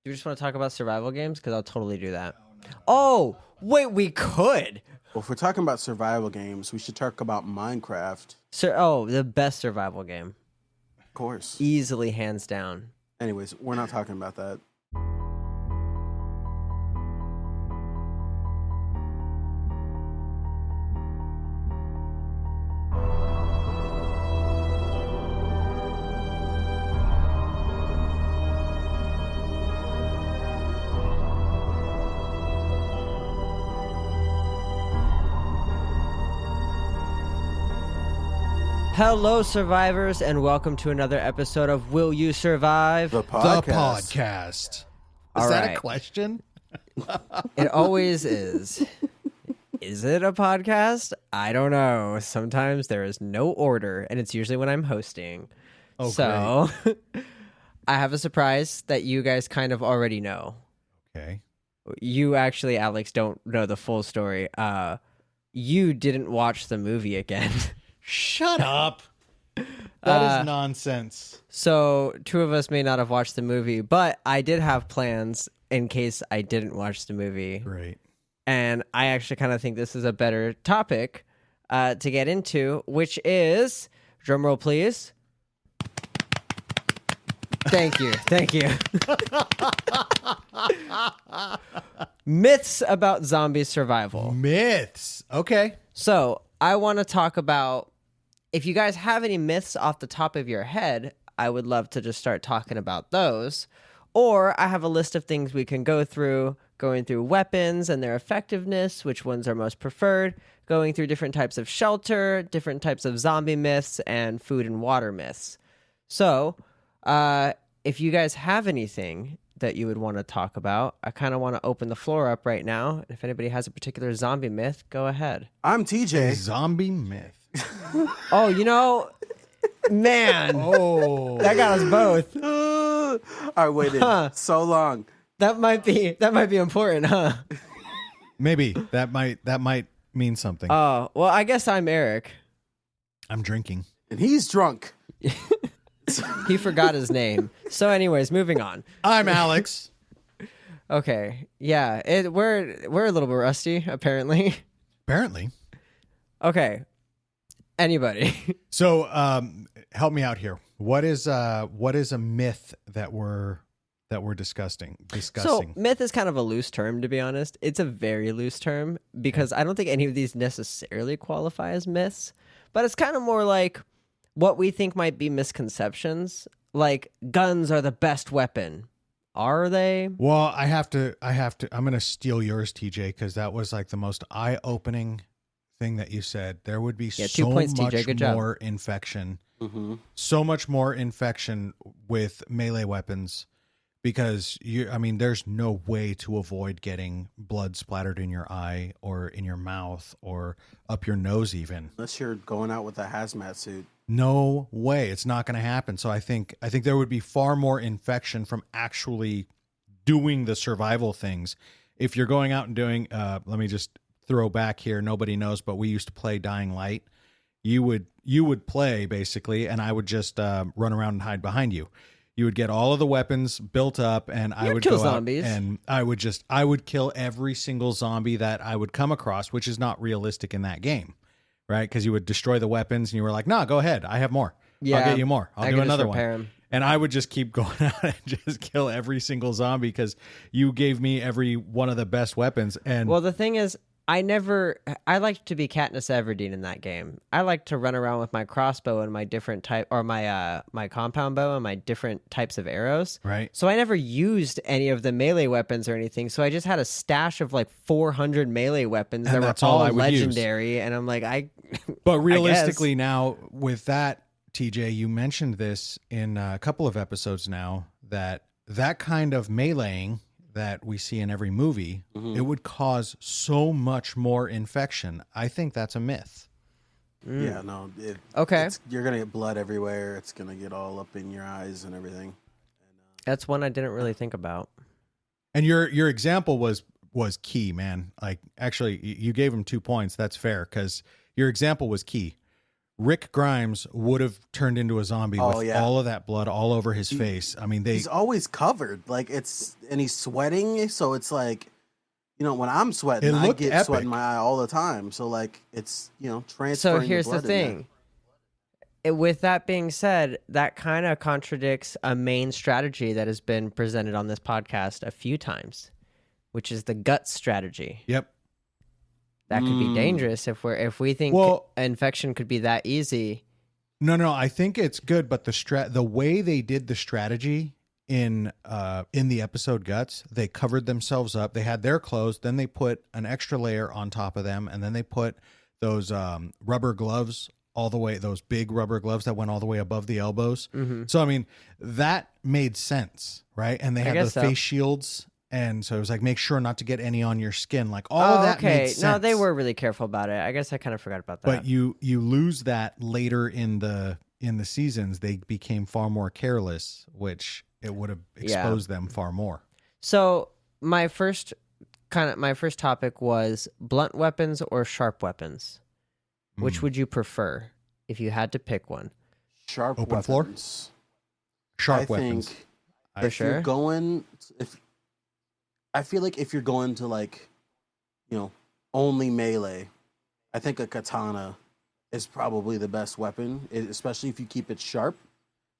You just want to talk about survival games? Because I'll totally do that. Oh, wait, we could. Well, if we're talking about survival games, we should talk about Minecraft. The best survival game. Of course. Easily, hands down. Anyways, we're not talking about that. Hello, survivors, and welcome to another episode of Will You Survive? The podcast. The podcast. Is All that right. a question? It always is. Is it a podcast? I don't know. Sometimes there is no order, and it's usually when I'm hosting. Oh, so I have a surprise that you guys kind of already know. Okay. You actually, Alex, don't know the full story. You didn't watch the movie again. Shut up. That is nonsense. So two of us may not have watched the movie, but I did have plans in case I didn't watch the movie. Great. And I actually kind of think this is a better topic to get into, which is, drumroll please. Thank you. Thank you. Myths about zombie survival. Myths. Okay. So I want to talk about, if you guys have any myths off the top of your head, I would love to just start talking about those. Or I have a list of things we can go through, going through weapons and their effectiveness, which ones are most preferred, going through different types of shelter, different types of zombie myths, and food and water myths. So if you guys have anything that you would want to talk about, I kind of want to open the floor up right now. If anybody has a particular zombie myth, go ahead. I'm A TJ. zombie myth. Oh, man, Oh. that got us both. I waited so long. That might be important, huh? Maybe that might mean something. Oh, well, I guess I'm Eric. I'm drinking. And he's drunk. He forgot his name. So, anyways, moving on. I'm Alex. Okay, yeah, we're a little bit rusty, apparently. Apparently. Okay, anybody? So, help me out here. What is a myth that we're discussing? So, myth is kind of a loose term, to be honest. It's a very loose term because I don't think any of these necessarily qualify as myths, but it's kind of more like what we think might be misconceptions. Like, guns are the best weapon. Are they? Well, I'm going to steal yours, TJ, because that was like the most eye-opening thing that you said. There would be 2 points, TJ. Good job. more infection. Mm-hmm. So much more infection with melee weapons because there's no way to avoid getting blood splattered in your eye or in your mouth or up your nose even. Unless you're going out with a hazmat suit. No way. It's not going to happen. So I think there would be far more infection from actually doing the survival things. If you're going out and doing, let me just throw back here. Nobody knows, but we used to play Dying Light. You would play basically, and I would just run around and hide behind you. You would get all of the weapons built up, and I would kill go zombies. out and I would kill every single zombie that I would come across, which is not realistic in that game, right? Because you would destroy the weapons, and you were like, "No, go ahead. I have more. Yeah, I'll get you more. I I'll do can just another repair one." 'em. And I would just keep going out and just kill every single zombie because you gave me every one of the best weapons. And Well, the thing is, I like to be Katniss Everdeen in that game. I like to run around with my crossbow and my different type, or my compound bow and my different types of arrows. right. So I never used any of the melee weapons or anything. So I just had a stash of like 400 melee weapons And that that's were all all I would use. legendary. And I'm like, But realistically now with that, TJ, you mentioned this in a couple of episodes now that kind of meleeing that we see in every movie, it would cause so much more infection. I think that's a myth. Yeah, no. Okay. You're going to get blood everywhere. It's going to get all up in your eyes and everything. That's one I didn't really think about. And your example was key, man. Like actually you gave him 2 points. That's fair because your example was key. Rick Grimes would have turned into a zombie with all of that blood all over his face. I mean, he's always covered, like and he's sweating, so it's like, when I'm sweating, I get sweat in my eye all the time. So like it's transferring. So here's the the thing. With that being said, that kind of contradicts a main strategy that has been presented on this podcast a few times, which is the gut strategy. Yep. That could be dangerous if we think infection could be that easy. No, I think it's good, but the way they did the strategy in the episode Guts, they covered themselves up. They had their clothes, then they put an extra layer on top of them, and then they put those rubber gloves all the way, those big rubber gloves that went all the way above the elbows. Mm-hmm. So I mean, that made sense, right? And they had the face shields. And so it was like, make sure not to get any on your skin. Like all of that made sense. No, they were really careful about it. I guess I kind of forgot about that. But you lose that later in the seasons. They became far more careless, which it would have exposed them far more. So my first topic was blunt weapons or sharp weapons. Which would you prefer if you had to pick one? Sharp open weapons. Floor? Sharp weapons. I feel like if you're going to like, only melee, I think a katana is probably the best weapon, especially if you keep it sharp.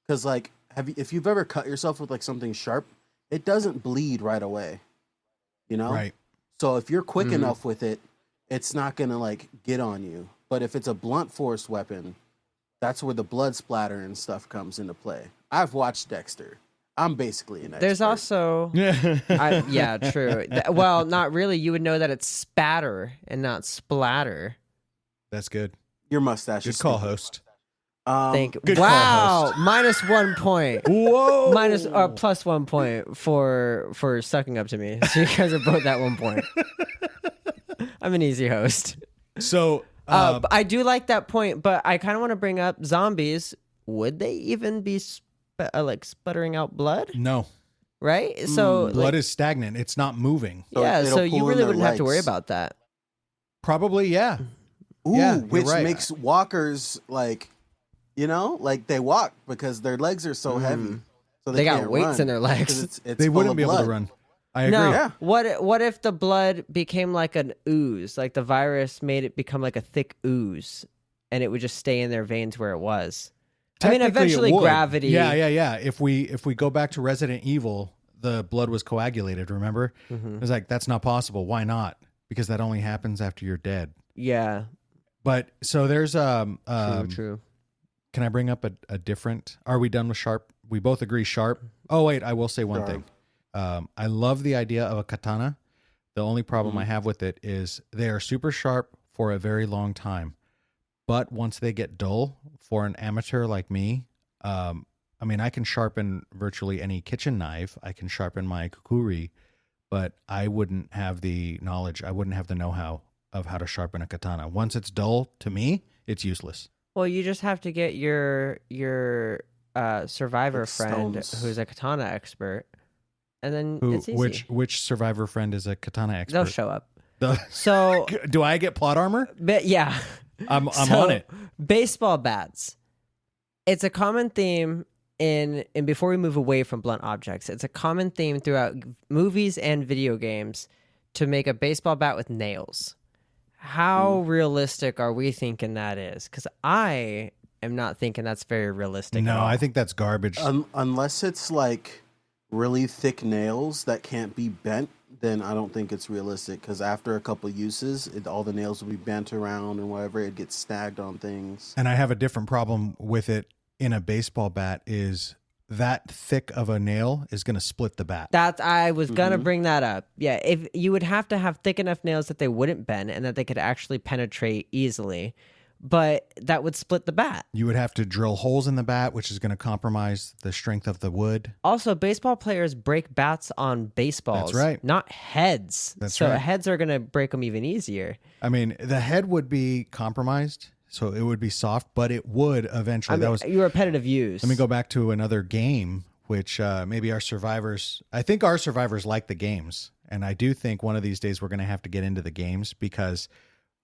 Because like, if you've ever cut yourself with like something sharp, it doesn't bleed right away. Right. So if you're quick enough with it, it's not gonna like get on you. But if it's a blunt force weapon, that's where the blood splatter and stuff comes into play. I've watched Dexter. I'm basically an expert. There's also... yeah, true. Well, not really. You would know that it's spatter and not splatter. That's good. Your mustache Good call, host. Good call, host. Minus 1 point. Whoa! Plus 1 point for sucking up to me. So you guys are both at 1 point. I'm an easy host. So... I do like that point, but I kind of want to bring up zombies. Would they even be... like sputtering out blood? No. Right? So blood is stagnant. It's not moving. So you really wouldn't have to worry about that. Probably, yeah. Ooh, yeah, which makes walkers like they walk because their legs are so heavy. So they got weights in their legs. It's they wouldn't be able to run. I agree. No. Yeah. What if the blood became like an ooze? Like the virus made it become like a thick ooze and it would just stay in their veins where it was? I mean, eventually gravity. Yeah. If we go back to Resident Evil, the blood was coagulated. Remember, It was like that's not possible. Why not? Because that only happens after you're dead. Yeah. But so there's true. Can I bring up a different? Are we done with sharp? We both agree sharp. Oh wait, I will say one thing. I love the idea of a katana. The only problem I have with it is they are super sharp for a very long time. But once they get dull, for an amateur like me, I mean, I can sharpen virtually any kitchen knife. I can sharpen my kukuri, but I wouldn't have the knowledge. I wouldn't have the know-how of how to sharpen a katana. Once it's dull, to me, it's useless. Well, you just have to get your survivor friend who's a katana expert, and then it's easy. Which survivor friend is a katana expert? They'll show up. So do I get plot armor? But yeah. I'm on it. Baseball bats. It's a common theme and before we move away from blunt objects, it's a common theme throughout movies and video games to make a baseball bat with nails. How realistic are we thinking that is? Because I am not thinking that's very realistic. No, I think that's garbage. Unless it's like really thick nails that can't be bent, then I don't think it's realistic, because after a couple uses, all the nails will be bent around and whatever, it gets snagged on things. And I have a different problem with it in a baseball bat is that thick of a nail is going to split the bat. I was going to bring that up. Yeah, if you would have to have thick enough nails that they wouldn't bend and that they could actually penetrate easily. But that would split the bat. You would have to drill holes in the bat, which is going to compromise the strength of the wood. Also, baseball players break bats on baseballs. That's right. Not heads. That's right. So heads are going to break them even easier. I mean, the head would be compromised, so it would be soft, but it would eventually. Your repetitive use. Let me go back to another game, which maybe our survivors. I think our survivors like the games, and I do think one of these days we're going to have to get into the games, because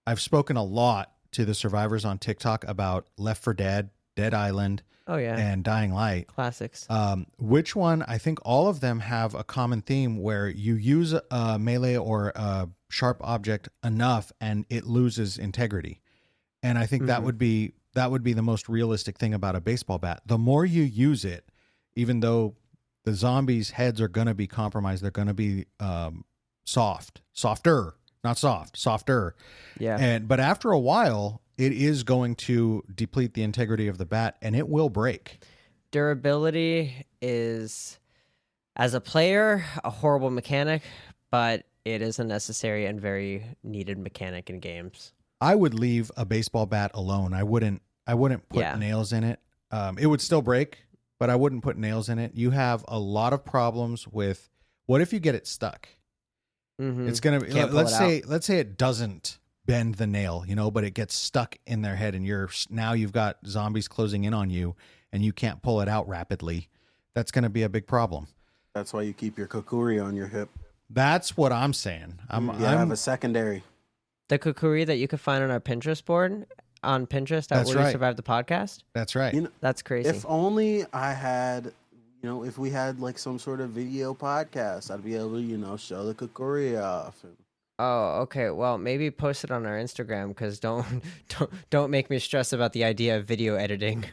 I've spoken a lot to the survivors on TikTok about Left 4 Dead, Dead Island, Oh yeah, and Dying Light. classics. Which one? I think all of them have a common theme where you use a melee or a sharp object enough and it loses integrity. And I think that would be the most realistic thing about a baseball bat. The more you use it, even though the zombies' heads are going to be compromised, they're going to be softer, not soft, softer. Yeah. But after a while, it is going to deplete the integrity of the bat, and it will break. Durability is, as a player, a horrible mechanic, but it is a necessary and very needed mechanic in games. I would leave a baseball bat alone. I wouldn't put nails in it. It would still break, but I wouldn't put nails in it. You have a lot of problems with what if you get it stuck? It's gonna be, let's say it doesn't bend the nail, but it gets stuck in their head, and you've got zombies closing in on you, and you can't pull it out rapidly. That's going to be a big problem. That's why you keep your kukuri on your hip. That's what I'm saying. I have a secondary. The kukuri that you could find on our Pinterest board on Pinterest at Will You Survive the Podcast. That's right. That's crazy. If only I had, if we had like some sort of video podcast, I'd be able to, show the kukuri off. Oh, okay. Well, maybe post it on our Instagram because don't make me stress about the idea of video editing.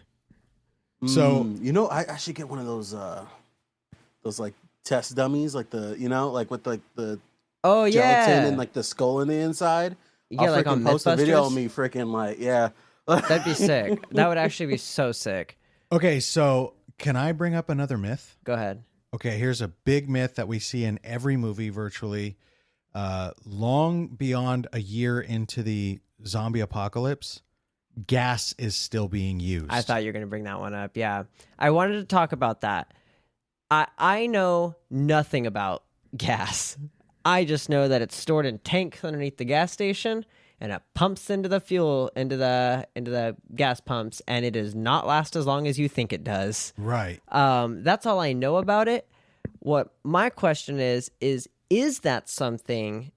So I should get one of those like test dummies, like the like with like the gelatin and like the skull in the inside. Yeah, like on post a video Mythbusters? of me freaking like That'd be sick. That would actually be so sick. Okay, so can I bring up another myth? Go ahead. Okay, here's a big myth that we see in every movie virtually. Long beyond a year into the zombie apocalypse, gas is still being used. I thought you were going to bring that one up. Yeah. I wanted to talk about that. I know nothing about gas. I just know that it's stored in tanks underneath the gas station and it pumps into the fuel, into the gas pumps, and it does not last as long as you think it does. Right. That's all I know about it. What my question is that something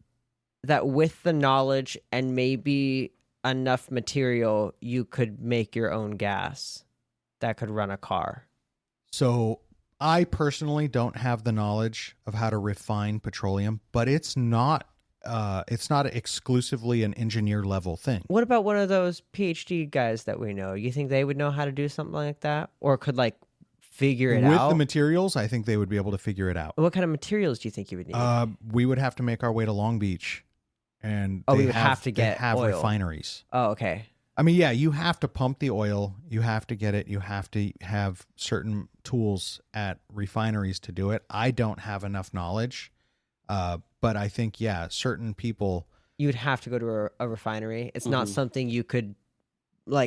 that with the knowledge and maybe enough material, you could make your own gas that could run a car? So I personally don't have the knowledge of how to refine petroleum, but it's not exclusively an engineer level thing. What about one of those PhD guys that we know? You think they would know how to do something like that, or could figure it out with the materials? I think they would be able to figure it out. What kind of materials do you think you would need? We would have to make our way to Long Beach, and we would have to get oil. Refineries. Oh, okay. I mean, yeah, you have to pump the oil. You have to get it. You have to have certain tools at refineries to do it. I don't have enough knowledge, but I think, certain people... You would have to go to a refinery. It's not something you could,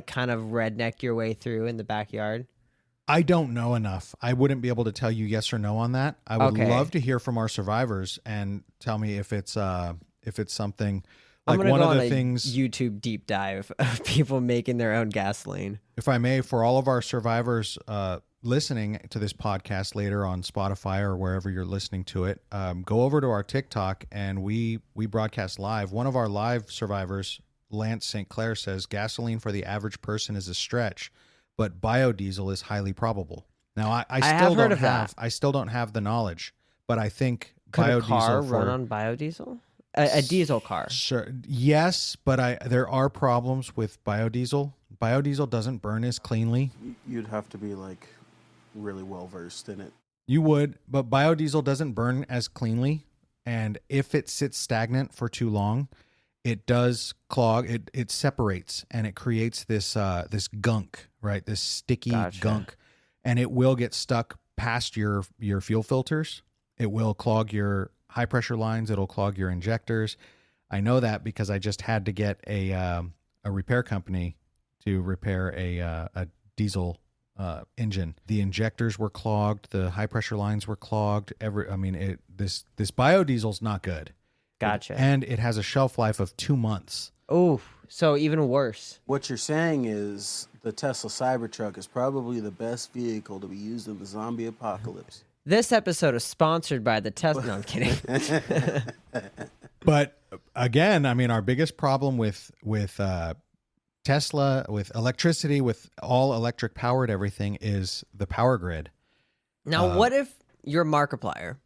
kind of redneck your way through in the backyard. I don't know enough. I wouldn't be able to tell you yes or no on that. I would love to hear from our survivors and tell me if it's something... I'm one go of the on things, YouTube deep dive of people making their own gasoline. If I may, for all of our survivors listening to this podcast later on Spotify or wherever you're listening to it, go over to our TikTok and we broadcast live. One of our live survivors, Lance St. Clair, says gasoline for the average person is a stretch, but biodiesel is highly probable. Now I still don't have the knowledge, but I think could biodiesel a car run on biodiesel? A diesel car. Sure. Yes, but there are problems with biodiesel. Biodiesel doesn't burn as cleanly. You'd have to be really well versed in it. You would, but biodiesel doesn't burn as cleanly, and if it sits stagnant for too long, it does clog. It separates and it creates this gunk, right? This sticky gunk, and it will get stuck past your fuel filters. It will clog your high pressure lines. It'll clog your injectors. I know that because I just had to get a repair company to repair a diesel engine. The injectors were clogged. The high pressure lines were clogged. This biodiesel's not good. Gotcha. And it has a shelf life of 2 months. Oh, so even worse. What you're saying is the Tesla Cybertruck is probably the best vehicle to be used in the zombie apocalypse. This episode is sponsored by the Tesla. No, I'm kidding. But again, our biggest problem with Tesla, with electricity, with all electric powered everything, is the power grid. Now, what if you're a Markiplier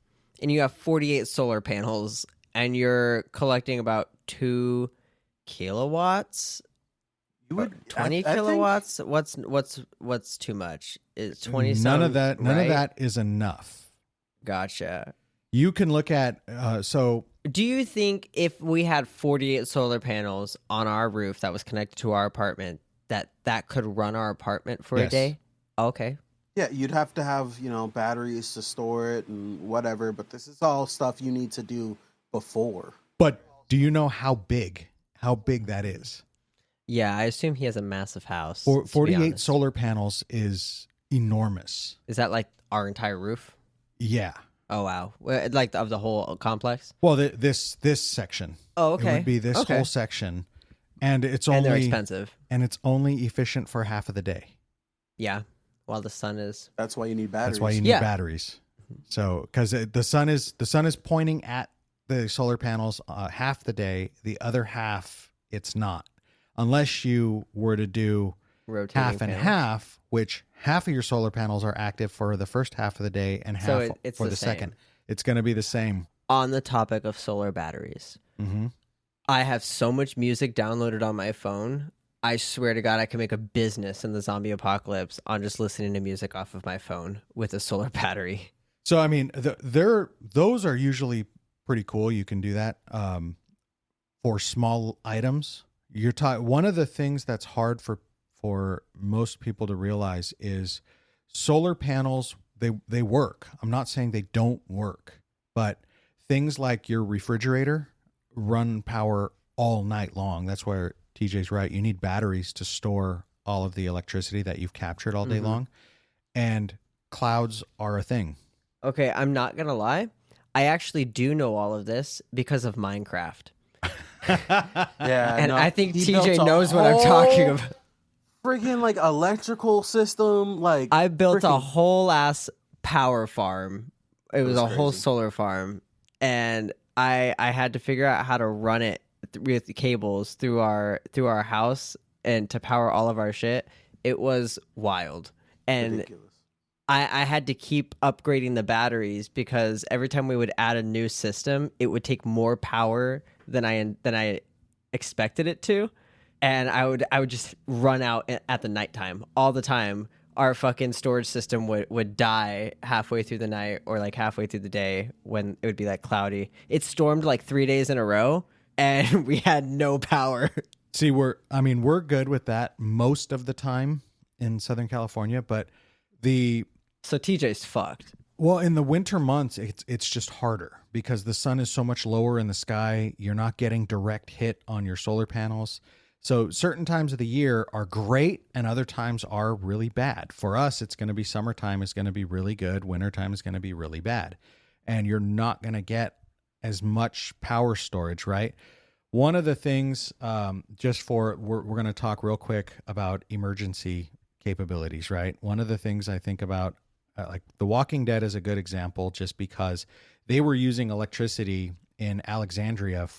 and you have 48 solar panels and you're collecting about 2 kilowatts? You Or would 20 I think- kilowatts? What's too much? Is 20 None of sound that. None right? of that is enough. Gotcha. You can look at so Do you think if we had 48 solar panels on our roof that was connected to our apartment, that could run our apartment for a Yes. day? Okay. Yeah, you'd have to have, batteries to store it and whatever, but this is all stuff you need to do before. But do you know how big that is? Yeah, I assume he has a massive house. For to be 48 honest. solar panels is enormous. Is that like our entire roof? Yeah. Oh wow! Like of the whole complex. Well, this section. Oh okay. It would be this Okay. whole section, and it's And they're only expensive. and it's only efficient for half of the day. Yeah. While the sun is. That's why you need batteries. That's why you need Yeah. batteries. So because the sun is pointing at the solar panels half the day, the other half it's not, unless you were to do Rotating half and panels. half, which half of your solar panels are active for the first half of the day and half So it's for the the same. second. It's going to be the same. On the topic of solar batteries, Mm-hmm. I have so much music downloaded on my phone. I swear to God, I can make a business in the zombie apocalypse on just listening to music off of my phone with a solar battery. So I mean, those are usually pretty cool. You can do that for small items. One of the things that's hard for most people to realize is solar panels. They work. I'm not saying they don't work, but things like your refrigerator run power all night long. That's where TJ's right. You need batteries to store all of the electricity that you've captured all day Mhm. long, and clouds are a thing. Okay, I'm not gonna lie. I actually do know all of this because of Minecraft. Yeah, And no, I think he TJ built a knows what I'm talking whole about. Friggin' like electrical system, like I built a freaking- whole ass power farm. It was was a whole crazy. solar farm, and I had to figure out how to run it with the cables through our house and to power all of our shit. It was wild, and ridiculous. I had to keep upgrading the batteries because every time we would add a new system, it would take more power than I expected it to, and I would just run out at the nighttime all the time. Our fucking storage system would die halfway through the night or like halfway through the day when it would be like cloudy. It stormed like 3 days in a row, and we had no power. See, we're good with that most of the time in Southern California, but So TJ's fucked. in the winter months it's just harder because the sun is so much lower in the sky. You're not getting direct hit on your solar panels. So certain times of the year are great and other times are really bad. For us, it's going to be summertime is going to be really good. Wintertime is going to be really bad. And you're not going to get as much power storage, right? One of the things, we're going to talk real quick about emergency capabilities, right? One of the things I think about, like The Walking Dead is a good example just because they were using electricity in Alexandria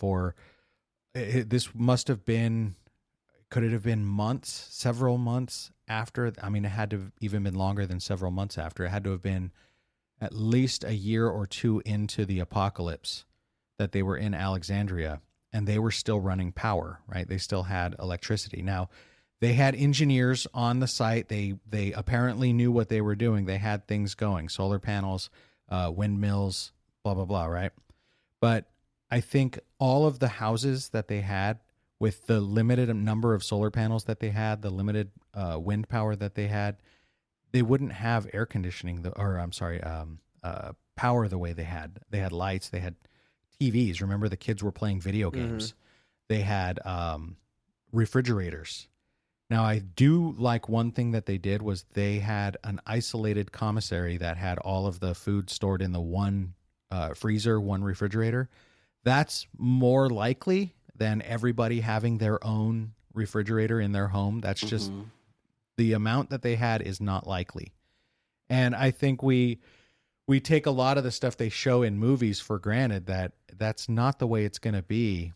this must have been, could it have been months, several months after? I mean, it had to have even been longer than several months after. It had to have been at least a year or two into the apocalypse that they were in Alexandria, and they were still running power, right? They still had electricity. Now, they had engineers on the site. They apparently knew what they were doing. They had things going, solar panels, windmills, blah, blah, blah, right? But I think all of the houses that they had, with the limited number of solar panels that they had, the limited wind power that they had, they wouldn't have air conditioning, power the way they had. They had lights, they had TVs. Remember, the kids were playing video games. They had refrigerators. Now, I do like one thing that they did was they had an isolated commissary that had all of the food stored in the one freezer, one refrigerator. That's more likely than everybody having their own refrigerator in their home. That's just the amount that they had is not likely. And I think we take a lot of the stuff they show in movies for granted that that's not the way it's going to be.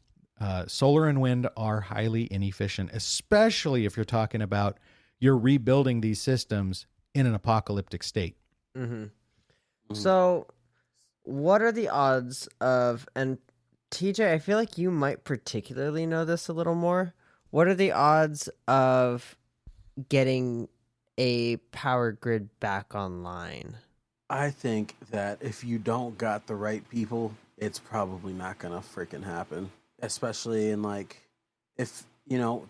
Solar and wind are highly inefficient, especially if you're talking about you're rebuilding these systems in an apocalyptic state. Mm-hmm. So, what are the odds of, and TJ, I feel like you might particularly know this a little more. What are the odds of getting a power grid back online? I think that if you don't got the right people, it's probably not gonna freaking happen. Especially in like, if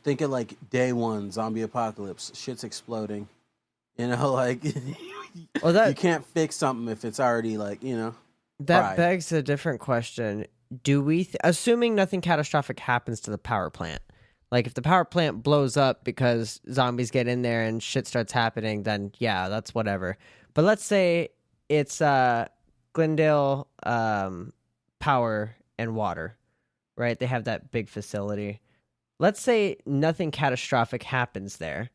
think of like day one zombie apocalypse, shit's exploding. Like Well, you can't fix something if it's already like that fried. begs a different question. Do we, assuming nothing catastrophic happens to the power plant, like if the power plant blows up because zombies get in there and shit starts happening, then yeah, that's whatever. But let's say it's Glendale Power and Water, right? They have that big facility. Let's say nothing catastrophic happens there.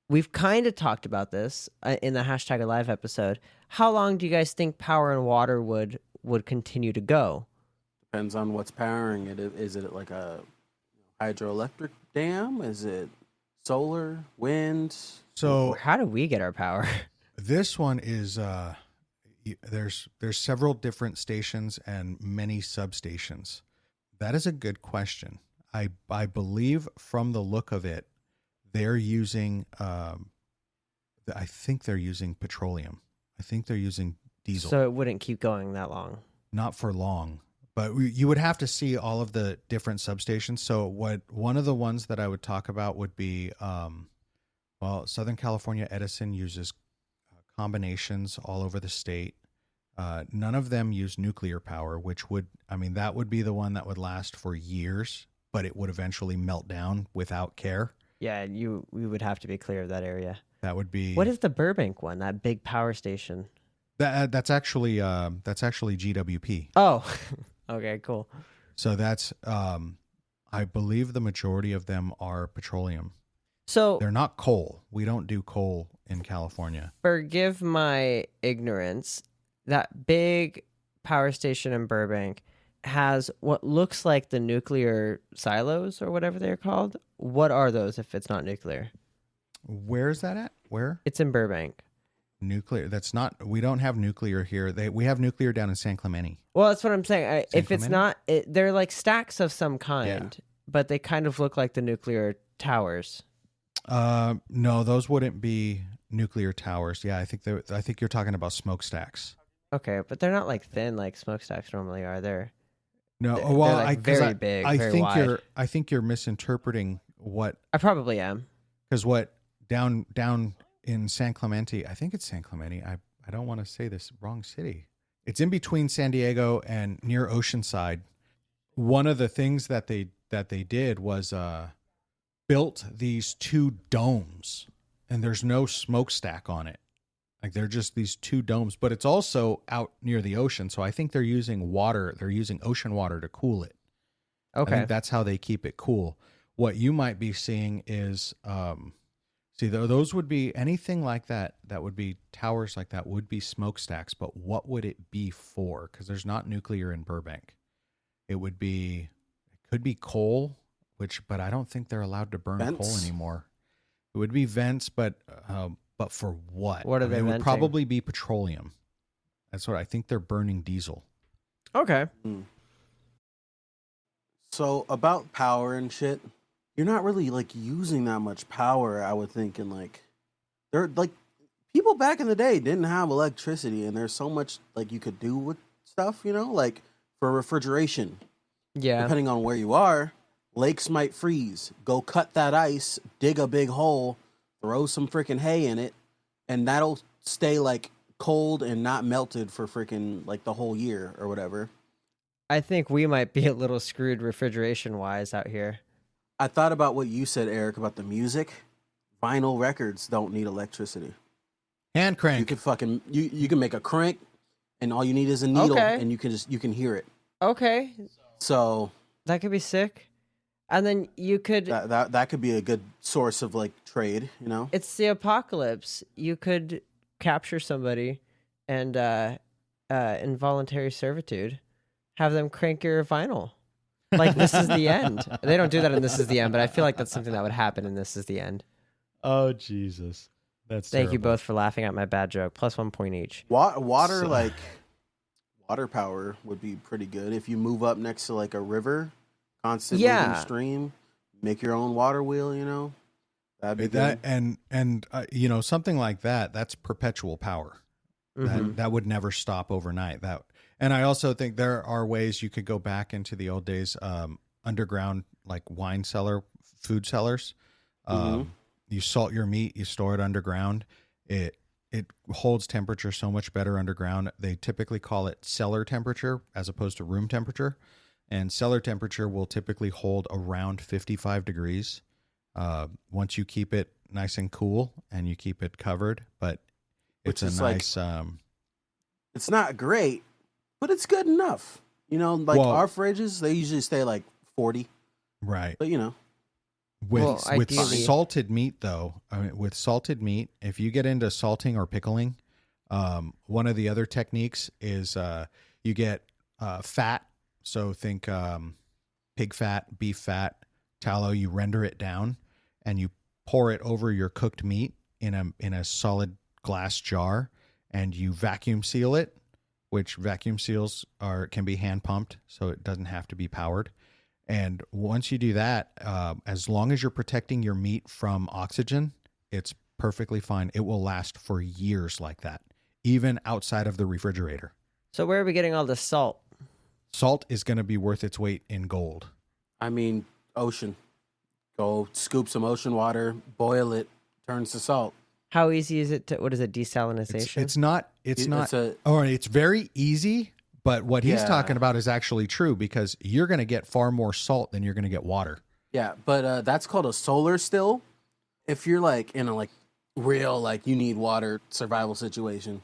We've kind of talked about this in the #Alive episode. How long do you guys think power and water would continue to go? Depends on what's powering it. Is it like a hydroelectric dam? Is it solar, wind? So How do we get our power? this one is there's several different stations and many substations. That is a good question. I believe from the look of it, they're using I think they're using petroleum. I think they're using diesel. So it wouldn't keep going that long. Not for long, but you would have to see all of the different substations. So one of the ones that I would talk about would be Southern California Edison uses combinations all over the state. None of them use nuclear power, which that would be the one that would last for years, but it would eventually melt down without care. Yeah, we would have to be clear of that area. That would be. What is the Burbank one? That big power station? That's actually GWP. Oh, okay, cool. So that's I believe the majority of them are petroleum. So they're not coal. We don't do coal in California. Forgive my ignorance. That big power station in Burbank has what looks like the nuclear silos or whatever they're called. What are those if it's not nuclear? Where is that at? Where? It's in Burbank. Nuclear. That's not. We don't have nuclear here. We have nuclear down in San Clemente. Well, that's what I'm saying. If it's Clemente? not, they're like stacks of some kind, but they kind of look like the nuclear towers. No, those wouldn't be nuclear towers. Yeah, I think you're talking about smokestacks. Okay, but they're not like thin like smokestacks normally are. They're well, like very big, very wide. I think you're misinterpreting what. I probably am. Because what down in San Clemente, I think it's San Clemente. I don't want to say this wrong city. It's in between San Diego and near Oceanside. One of the things that they did was built these two domes, and there's no smokestack on it. Like they're just these two domes, but it's also out near the ocean. So I think they're using water. They're using ocean water to cool it. Okay. I think that's how they keep it cool. What you might be seeing is, those would be anything like that. That would be towers like that would be smokestacks. But what would it be for? Because there's not nuclear in Burbank. It could be coal, but I don't think they're allowed to burn coal anymore. It would be vents, but for what? What are they It would venting? probably be petroleum. That's what I think they're burning diesel. Okay. So about power and shit, you're not really like using that much power, I would think, and like they're like people back in the day didn't have electricity, and there's so much like you could do with stuff, like for refrigeration. Yeah. Depending on where you are, lakes might freeze. Go cut that ice, dig a big hole, throw some freaking hay in it, and that'll stay like cold and not melted for freaking like the whole year or whatever. I think we might be a little screwed refrigeration wise out here. I thought about what you said, Eric, about the music. Vinyl records don't need electricity. Hand crank. You can fucking you can make a crank, and all you need is a needle, and you can hear it. Okay. So that could be sick. And then you could that could be a good source of like trade, It's the apocalypse. You could capture somebody and involuntary servitude. Have them crank your vinyl. Like, This Is the End. They don't do that in This Is the End, but I feel like that's something that would happen in This Is the End. Oh, Jesus. That's Thank you terrible. both for laughing at my bad joke. Plus 1 point each. Water, So- like water power would be pretty good if you move up next to like a river, constant moving stream, make your own water wheel. You know, that'd be That good. and you know, something like that. That's perpetual power. Mhm. That would never stop overnight. And I also think there are ways you could go back into the old days, underground, like wine cellar, food cellars. You salt your meat, you store it underground. It holds temperature so much better underground. They typically call it cellar temperature as opposed to room temperature. And cellar temperature will typically hold around 55 degrees. Once you keep it nice and cool and you keep it covered, but it's Which a is nice, It's not great, but it's good enough. You know, like Well- our fridges, they usually stay like 40. right. But you know, With Well, with ideally- salted meat, though, I mean, with salted meat, if you get into salting or pickling, one of the other techniques is you get fat. So think pig fat, beef fat, tallow. You render it down, and you pour it over your cooked meat in a solid glass jar, and you vacuum seal it. Which vacuum seals can be hand pumped, so it doesn't have to be powered. And once you do that, as long as you're protecting your meat from oxygen, it's perfectly fine. It will last for years like that, even outside of the refrigerator. So where are we getting all this salt? Salt is going to be worth its weight in gold. I mean, ocean. Go scoop some ocean water, boil it, turns to salt. How easy is it to, what is it, desalinization? It's not, it's very easy, but what he's Yeah. talking about is actually true because you're going to get far more salt than you're going to get water. Yeah, but that's called a solar still. If you're like in a like real like you need water survival situation,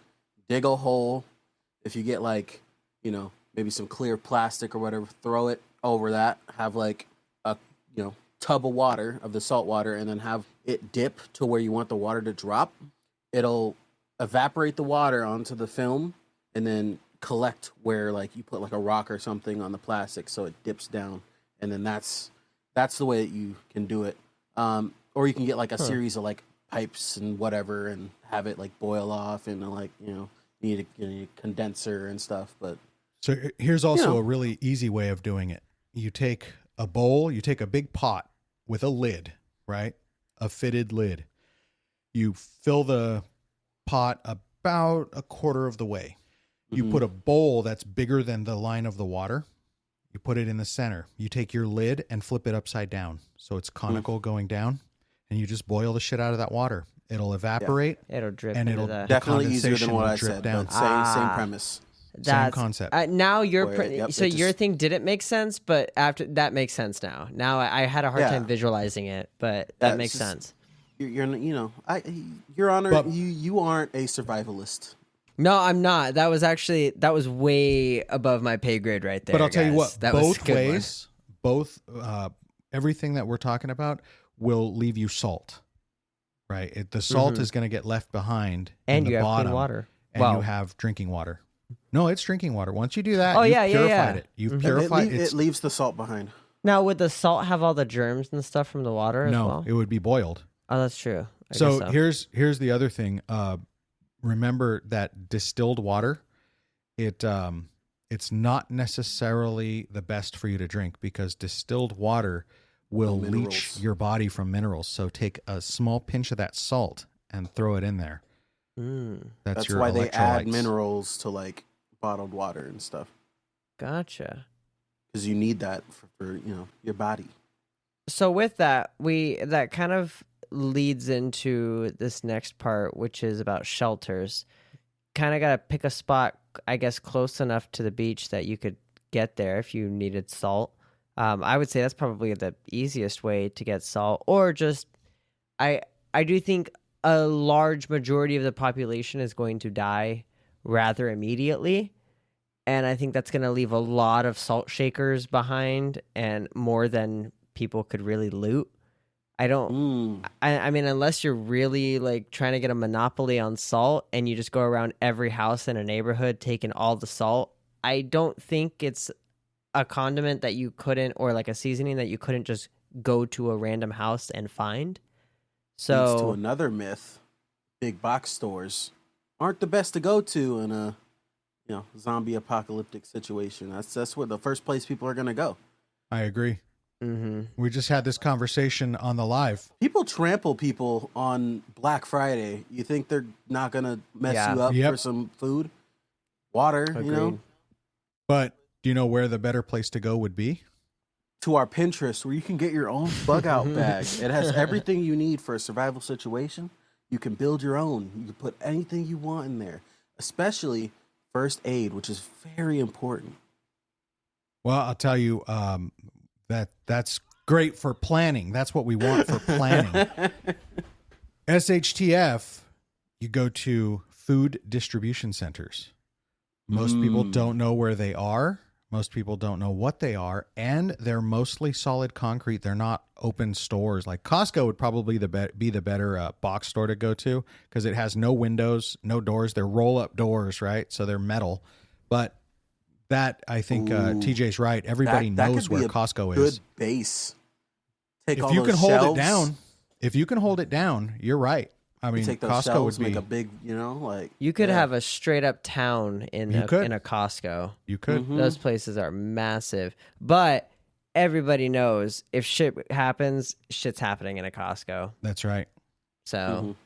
dig a hole. If you get like, you know, maybe some clear plastic or whatever, throw it over that. Have like a, you know, tub of water, of the salt water, and then have it dip to where you want the water to drop. It'll evaporate the water onto the film and then collect where like you put like a rock or something on the plastic so it dips down, and then that's the way that you can do it. Or you can get like a series of like pipes and whatever and have it like boil off, and like, you know, you need a condenser and stuff. But So here's also know. a really easy way of doing it. You take a bowl, you take a big pot with a lid, right? A fitted lid. You fill the pot about a quarter of the way. You put a bowl that's bigger than the line of the water. You put it in the center. You take your lid and flip it upside down. So it's conical going down, and you just boil the shit out of that water. It'll evaporate. It'll drip And into it'll the... definitely easier condensation than what will I drip said. down. But same premise. Same concept. Now you're Where, yep, so it your just- thing didn't make sense, but after that makes sense now. Now I had a hard Yeah. time visualizing it, but that Yeah, makes it's just- sense. You're you know, Your Honor, But- you aren't a survivalist. No, I'm not. That was way above my pay grade right there. But I'll tell you guys. what, That was a both good one. ways, everything that we're talking about will leave you salt, right? The salt is going to get left behind And in the you have bottom, clean water. and Well, you have drinking water. No, it's drinking water. Once you do that, Oh, you've yeah, yeah, purified yeah. it. You've Mhm. purified It leaves the salt behind. now would the salt have all the germs and stuff from the water as No, well? it would be boiled. Oh, that's true. I So, guess here's the other thing. Remember that distilled water, it's not necessarily the best for you to drink because distilled water will No leach minerals. your body from minerals. So take a small pinch of that salt and throw it in there. That's your why they add electrolytes. minerals to like bottled water and stuff, Gotcha. because you need that for you know, your body. So with that, that kind of leads into this next part, which is about shelters. Kind of got to pick a spot, I guess, close enough to the beach that you could get there if you needed salt. I would say that's probably the easiest way to get salt, or just I do think a large majority of the population is going to die rather immediately. And I think that's going to leave a lot of salt shakers behind, and more than people could really loot. I don't, I mean, unless you're really like trying to get a monopoly on salt and you just go around every house in a neighborhood taking all the salt, I don't think it's a condiment that you couldn't, or like a seasoning that you couldn't just go to a random house and find. Leads to So another myth: big box stores aren't the best to go to in a zombie apocalyptic situation. That's where the first place people are gonna go. I agree. mhm. We just had this conversation on the live. People trample people on Black Friday. You think they're not gonna mess Yeah. you up Yep. for some food, water? You know, Agreed. But do you know where the better place to go would be? to our Pinterest where you can get your own bug out bag. It has everything you need for a survival situation. You can build your own. You can put anything you want in there, especially first aid, which is very important. Well, I'll tell you that's great for planning. That's what we want for planning. SHTF, you go to food distribution centers. Most people don't know where they are. Most people don't know what they are, and they're mostly solid concrete. They're not open stores. Like Costco would probably be the better box store to go to because it has no windows, no doors. They're roll-up doors, right? So they're metal. But that, I think TJ's right. Everybody That knows could be where a Costco Good is. base. Take If all you those can hold shelves, it down, if you can hold it down, you're right. I mean, take those Costco shelves, would be. make a big, like You could yeah. have a straight up town in You could. in a Costco. You could. Mhm. Those places are massive, but everybody knows if shit happens, shit's happening in a Costco. That's right. So Mhm.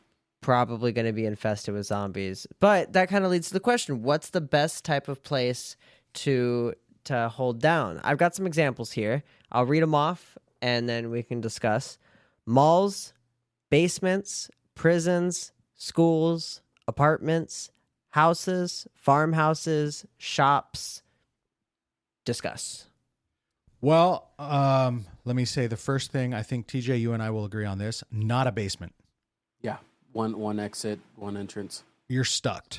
probably going to be infested with zombies. But that kind of leads to the question: what's the best type of place to hold down? I've got some examples here. I'll read them off, and then we can discuss. Malls, basements, prisons, schools, apartments, houses, farmhouses, shops. Discuss. Well, let me say the first thing. I think TJ, you and I will agree on this. Not a basement. Yeah, one exit, one entrance. You're stuck.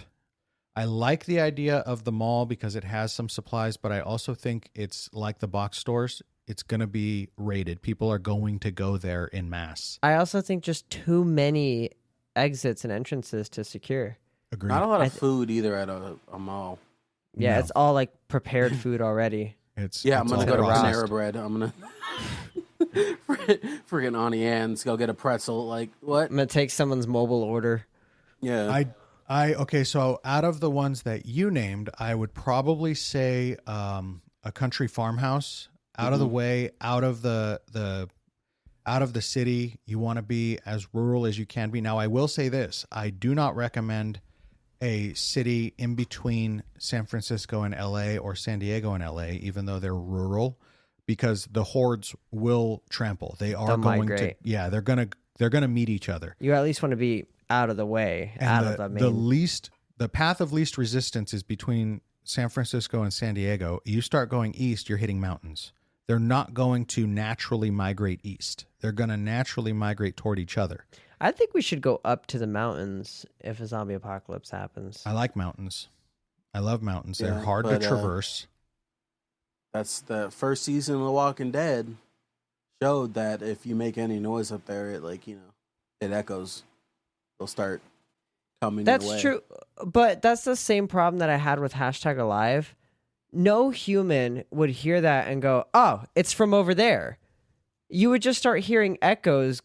I like the idea of the mall because it has some supplies, but I also think it's like the box stores. It's going to be raided. People are going to go there in mass. I also think just too many exits and entrances to secure. Agreed. Not a lot of food either at a mall. Yeah, No. it's all like prepared food already. It's Yeah, I'm gonna all go to processed. Panera Bread. I'm gonna freaking Auntie Anne's, go get a pretzel. Like what? I'm gonna take someone's mobile order. Yeah, Okay, so out of the ones that you named, I would probably say a country farmhouse, out of the way, out of the city. You want to be as rural as you can be. Now, I will say this: I do not recommend a city in between San Francisco and LA or San Diego and LA, even though they're rural, because the hordes will trample. They'll going migrate. to, yeah, they're gonna meet each other. You at least want to be out of the way, And out of the main. the path of least resistance is between San Francisco and San Diego. You start going east, you're hitting mountains. They're not going to naturally migrate east. They're going to naturally migrate toward each other. I think we should go up to the mountains if a zombie apocalypse happens. I like mountains. I love mountains. They're Yeah, hard to but, traverse. that's the first season of The Walking Dead showed that if you make any noise up there, it it echoes. They'll start coming. your way. That's true, but that's the same problem that I had with #Alive. No human would hear that and go, "Oh, it's from over there." You would just start hearing echoes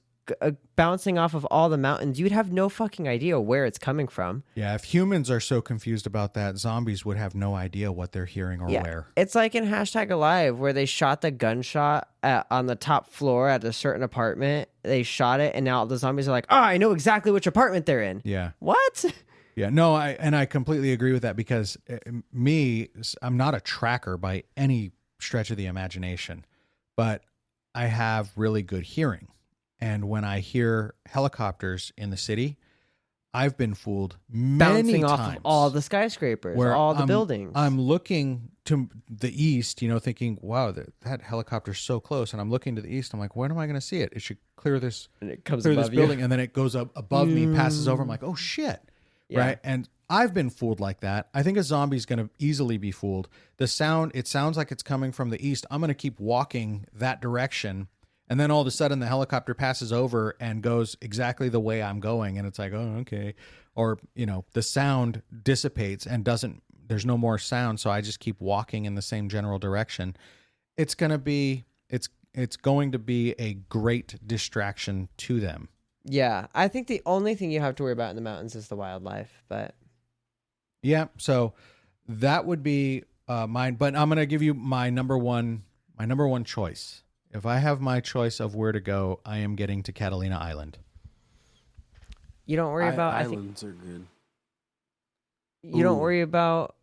bouncing off of all the mountains. You'd have no fucking idea where it's coming from. Yeah, if humans are so confused about that, zombies would have no idea what they're hearing or where. It's like in #Alive where they shot the gunshot on the top floor at a certain apartment. They shot it, and now the zombies are like, "Oh, I know exactly which apartment they're in." Yeah. What? Yeah, no, I completely agree with that because I'm not a tracker by any stretch of the imagination, but I have really good hearing. And when I hear helicopters in the city, I've been fooled many Bouncing times. off of all the skyscrapers, where all the I'm- buildings. I'm looking to the east, thinking, wow, that helicopter's so close. And I'm looking to the east. I'm like, when am I going to see it? It should clear this, and it comes clear this above you. building. And then it goes up above me, passes over. I'm like, oh, shit. Yeah. Right. And I've been fooled like that. I think a zombie's going to easily be fooled. It sounds like it's coming from the east. I'm going to keep walking that direction. And then all of a sudden the helicopter passes over and goes exactly the way I'm going. And it's like, oh, okay. Or, the sound dissipates and there's no more sound, so I just keep walking in the same general direction. It's going to be a great distraction to them. Yeah, I think the only thing you have to worry about in the mountains is the wildlife, but yeah, so that would be mine, but I'm going to give you my number one choice. If I have my choice of where to go, I am getting to Catalina Island. you don't worry about islands are good. You don't Ooh. worry about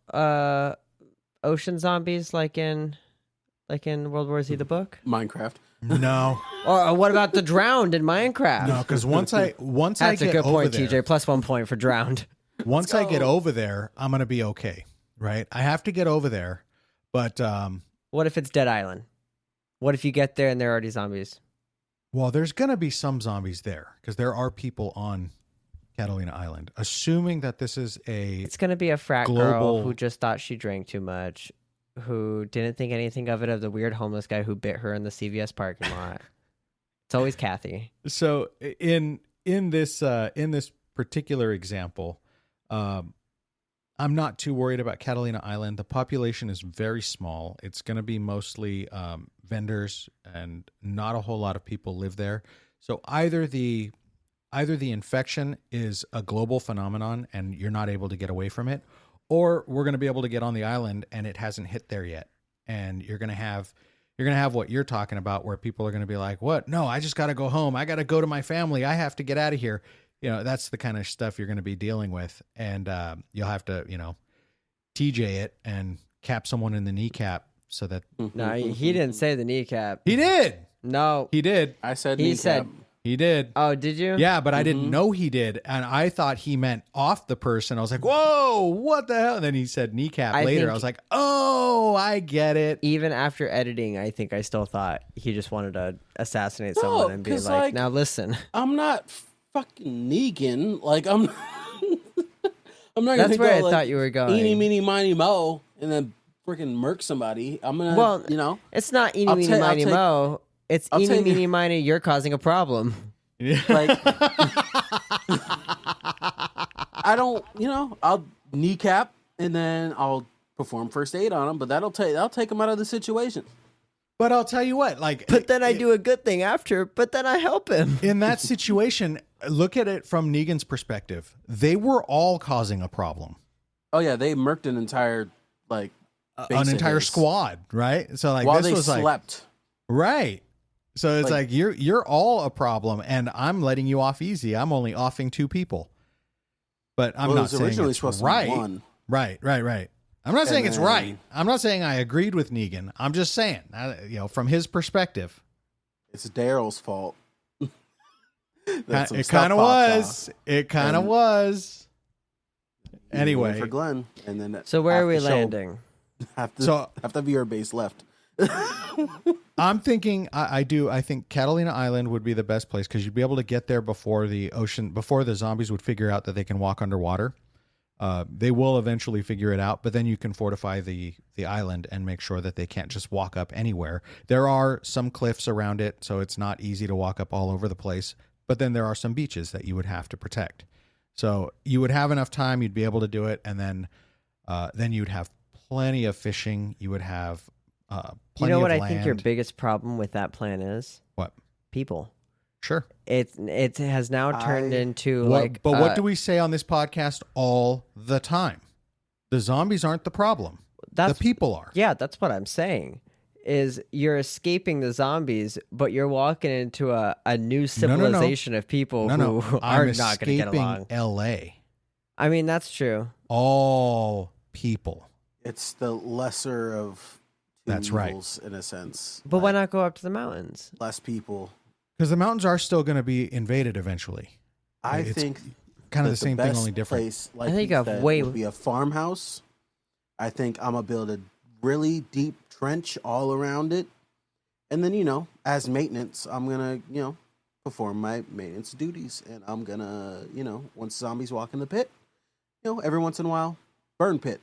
ocean zombies like in World War Z the book? Minecraft. No. Or what about the drowned in Minecraft? No, because once I That's get a good over point, there, TJ. Plus 1 point for drowned. once I get go. over there, I'm gonna be okay, right? I have to get over there, but What if it's Dead Island? What if you get there and there are already zombies? well, there's gonna be some zombies there because there are people on Catalina Island. Assuming that this is a It's going to be a frat girl global- who just thought she drank too much, who didn't think anything of the weird homeless guy who bit her in the CVS parking lot. It's always Kathy. So in this particular example, I'm not too worried about Catalina Island. The population is very small. It's going to be mostly vendors, and not a whole lot of people live there. So either the infection is a global phenomenon and you're not able to get away from it, or we're going to be able to get on the island and it hasn't hit there yet, and you're going to have what you're talking about, where people are going to be like, what? No, I just got to go home. I got to go to my family. I have to get out of here. That's the kind of stuff you're going to be dealing with. And you'll have to, TJ it and cap someone in the kneecap so that. No, he didn't say the kneecap. He did. No. He did. I said He kneecap. said- He did. Oh, did you? Yeah, but I didn't know he did. And I thought he meant off the person. I was like, whoa, what the hell? And then he said kneecap I later. think- I was like, oh, I get it. Even after editing, I think I still thought he just wanted to assassinate No, someone and be 'cause, like, like- now listen. I'm not fucking Negan. Like I'm. I'm not gonna That's where go I thought you were going. Eeny, meeny, miny, mo, and then freaking murk somebody. I'm gonna. Well, It's not eeny, I'll meeny, take- miny, I'll take- mo. It's I'll eeny, take- meeny, miny, you're causing a problem. like. I don't. I'll kneecap and then I'll perform first aid on him, but I'll take him out of the situation. But I'll tell you what, like, But then I do a good thing after, but then I help him. in that situation, look at it from Negan's perspective. They were all causing a problem. Oh yeah, they murked an entire base An of entire his squad, right? So like while this they was like slept. right. So it's Like- like you're all a problem, and I'm letting you off easy. I'm only offing 2 people, but I'm Well, it not was saying originally it's supposed right. to be one. Right. I'm not saying it's then- right. I'm not saying I agreed with Negan. I'm just saying, from his perspective, It's Daryl's fault. That some it stuff kind of popped was. off. It kind of And- was. He went Anyway, for Glenn, and then So where are half we the show- landing? Half So- the viewer base left. I'm thinking I think Catalina Island would be the best place because you'd be able to get there before the zombies would figure out that they can walk underwater. They will eventually figure it out, but then you can fortify the island and make sure that they can't just walk up anywhere. There are some cliffs around it, so it's not easy to walk up all over the place, but then there are some beaches that you would have to protect. So you would have enough time, you'd be able to do it, and then you'd have plenty of fishing. You would have plenty You know what of I think your land. biggest problem with that plan is? What? People. Sure. It has now turned into What do we say on this podcast all the time? The zombies aren't the problem. The people are. Yeah, that's what I'm saying. Is you're escaping the zombies, but you're walking into a new civilization of people No. who I'm are not going to get escaping along. L.A. I mean, that's true. All people. It's the lesser of two That's right. evils, in a sense. But why not go up to the mountains? Less people. Because the mountains are still going to be invaded eventually. I It's think kind of that the same thing, best only different. Place, like I think you I've said, way- would be a farmhouse. I think I'm gonna build a really deep trench all around it, and then as maintenance, I'm gonna perform my maintenance duties, and I'm gonna once zombies walk in the pit, every once in a while, burn pit,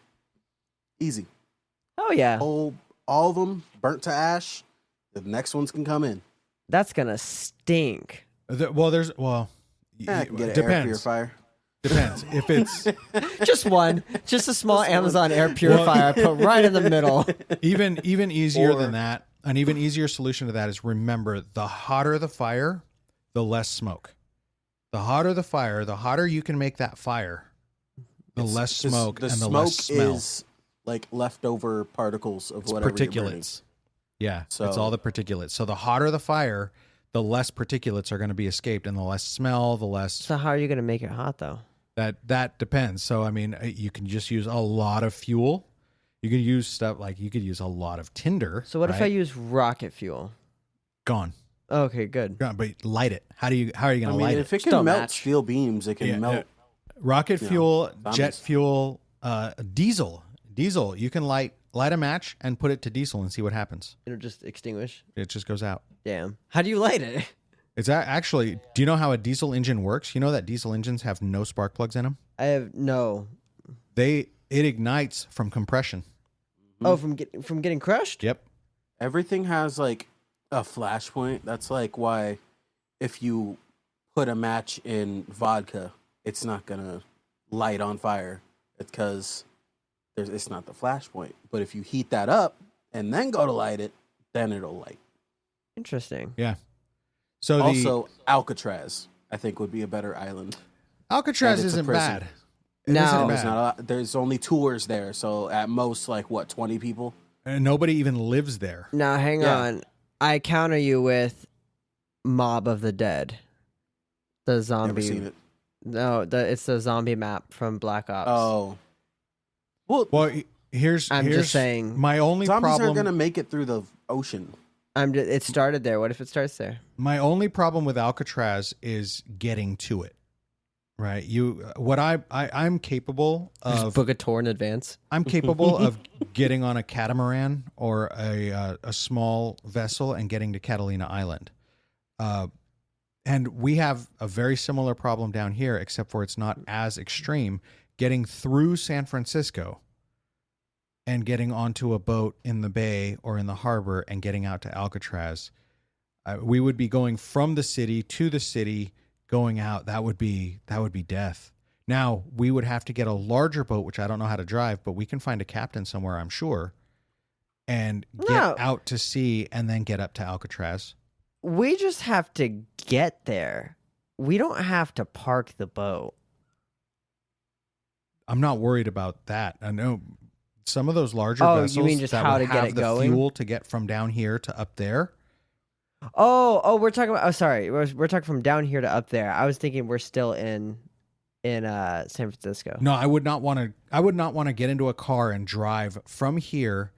easy. Oh yeah, All of them burnt to ash. The next ones can come in. that's gonna stink. Yeah, I can get an air depends. purifier. Depends. If it's Just one. Just a small Amazon air purifier I put right in the middle. even easier Or- than that, an even easier solution to that is remember, the hotter the fire, the less smoke. The hotter the fire, the hotter you can make that fire, the less smoke The and the smoke less smell. is like leftover particles of It's whatever you're burning. particulates. Yeah, it's So- all the particulates. So the hotter the fire, the less particulates are going to be escaped, and the less smell, the less. So how are you going to make it hot, though? That depends. So I mean, you can just use a lot of fuel. You can use stuff like you could use a lot of tinder. So what if I right? use rocket fuel? Gone? Okay, good. Gone, but light it. How are you going I to mean, light if it? it can Still melt match. steel beams, it can Yeah, melt. Rocket you know, fuel, jet zombies. fuel, diesel. Diesel. You can light a match and put it to diesel and see what happens. It'll just extinguish. It just goes out. Damn. How do you light it? It's actually. Do you know how a diesel engine works? You know that diesel engines have no spark plugs in them. I have no. It ignites from compression. Oh, from getting crushed? Yep. Everything has like a flash point. That's like why if you put a match in vodka, it's not gonna light on fire. It's because it's not the flash point. But if you heat that up and then go to light it, then it'll light. Interesting. Yeah. So Also, Alcatraz, I think, would be a better island. the Alcatraz and it's a isn't prison. bad. It Now- isn't There's bad. not a lot, there's only tours there, so at most, like what, 20 people? And nobody even lives there. Now, hang Yeah. on. I counter you with Mob of the Dead. The zombie. Never seen it. No, it's the zombie map from Black Ops. Oh, well, Well, here's I'm here's just saying. my only zombies problem. are gonna make it through the ocean. It started there. What if it starts there? My only problem with Alcatraz is getting to it. Right? I'm capable Just of book a tour in advance. I'm capable of getting on a catamaran or a small vessel and getting to Catalina Island. And we have a very similar problem down here, except for it's not as extreme. Getting through San Francisco and getting onto a boat in the bay or in the harbor and getting out to Alcatraz. We would be going from the city to the city, going out. That would be death. Now, we would have to get a larger boat, which I don't know how to drive, but we can find a captain somewhere, I'm sure, and get No. out to sea and then get up to Alcatraz. We just have to get there. We don't have to park the boat. I'm not worried about that. I know some of those larger Oh, you vessels mean just that how will to get have it the going? fuel to get from down here to up there. Oh, we're talking about. Oh, sorry, we're talking from down here to up there. I was thinking we're still in San Francisco. No, I would not want to. I would not want to get into a car and drive from here,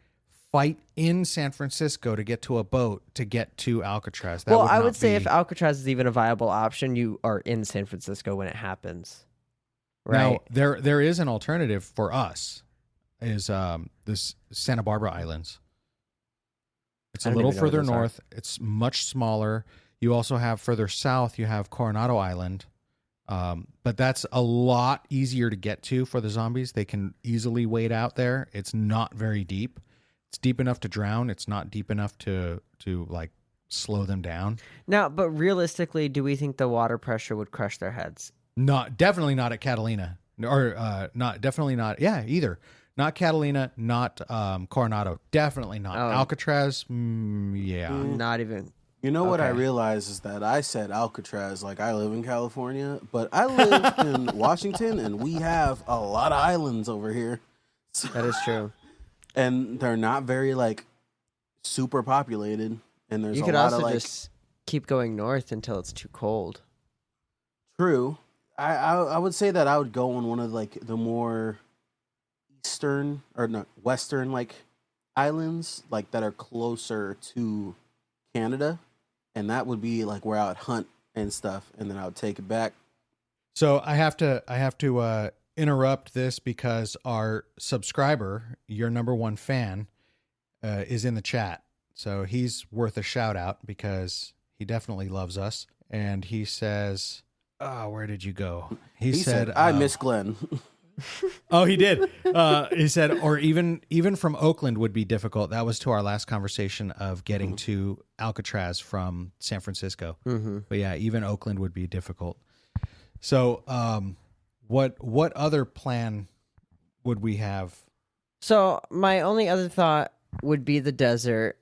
fight in San Francisco to get to a boat to get to Alcatraz. That Well, would I not would say be- if Alcatraz is even a viable option, you are in San Francisco when it happens, right? Now, there is an alternative for us. Is this Santa Barbara Islands? It's I a don't little even know what further those are. north. It's much smaller. You also have further south. You have Coronado Island, but that's a lot easier to get to for the zombies. They can easily wade out there. It's not very deep. It's deep enough to drown. It's not deep enough to like slow them down. Now, but realistically, do we think the water pressure would crush their heads? Definitely not at Catalina, or definitely not. Yeah, either. Not Catalina, not Coronado. Definitely not. Oh. Alcatraz, yeah. Not even. You know what I Okay. realized is that I said Alcatraz like I live in California, but I live in Washington and we have a lot of islands over here. So- That is true. and they're not very like super populated and there's You a could lot also of like just keep going north until it's too cold. true. I would say that I would go on one of like the more eastern or not western like islands like that are closer to Canada, and that would be like where I would hunt and stuff, and then I would take it back. So I have to interrupt this because our subscriber, your number one fan, is in the chat. So he's worth a shout out because he definitely loves us. And he says, "Oh, where did you go?" He said, "I uh, miss Glenn." Oh, he did. He said, or even from Oakland would be difficult. That was to our last conversation of getting to Alcatraz from San Francisco. Mm-hmm. But yeah, even Oakland would be difficult. So What other plan would we have? So my only other thought would be the desert,